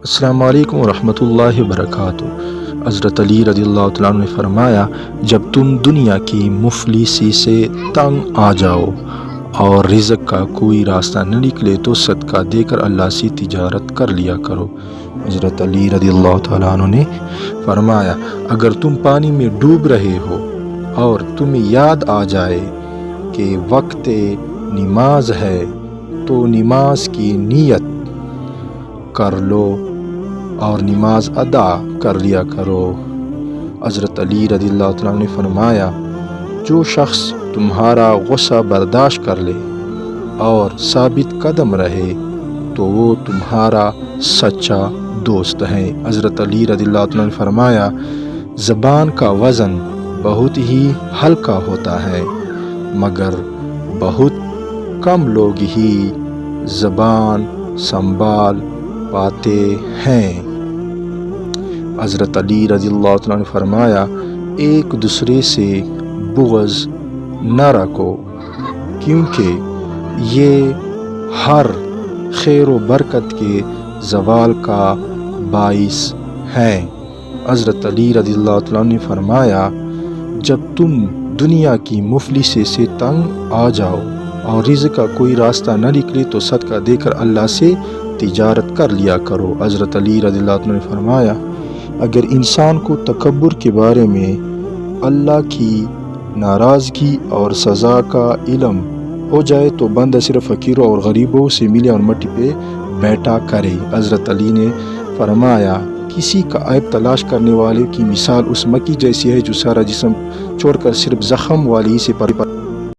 السلام علیکم ورحمۃ اللہ وبرکاتہ۔ حضرت علی رضی اللہ تعالیٰ عنہ نے فرمایا، جب تم دنیا کی مفلسی سے تنگ آ جاؤ اور رزق کا کوئی راستہ نہ نکلے تو صدقہ دے کر اللہ سے تجارت کر لیا کرو۔ حضرت علی رضی اللہ تعالیٰ عنہ نے فرمایا، اگر تم پانی میں ڈوب رہے ہو اور تمہیں یاد آ جائے کہ وقت نماز ہے تو نماز کی نیت کر لو اور نماز ادا کر لیا کرو۔ حضرت علی رضی اللہ تعالیٰ عنہ نے فرمایا، جو شخص تمہارا غصہ برداشت کر لے اور ثابت قدم رہے تو وہ تمہارا سچا دوست ہے۔ حضرت علی رضی اللہ تعالیٰ عنہ نے فرمایا، زبان کا وزن بہت ہی ہلکا ہوتا ہے مگر بہت کم لوگ ہی زبان سنبھال پاتے ہیں۔ حضرت علی رضی اللہ تعالیٰ نے فرمایا، ایک دوسرے سے بغض نہ رکھو کیونکہ یہ ہر خیر و برکت کے زوال کا باعث ہے۔ حضرت علی رضی اللہ تعالیٰ نے فرمایا، جب تم دنیا کی مفلسی سے تنگ آ جاؤ اور رزق کا کوئی راستہ نہ نکلے تو صدقہ دے کر اللہ سے تجارت کر لیا کرو۔ حضرت علی رضی اللہ عنہ نے فرمایا، اگر انسان کو تکبر کے بارے میں اللہ کی ناراضگی اور سزا کا علم ہو جائے تو بندہ صرف فقیروں اور غریبوں سے ملے اور مٹی پہ بیٹھا کرے۔ حضرت علی نے فرمایا، کسی کا عیب تلاش کرنے والے کی مثال اس مکھی جیسی ہے جو سارا جسم چھوڑ کر صرف زخم والی سے پر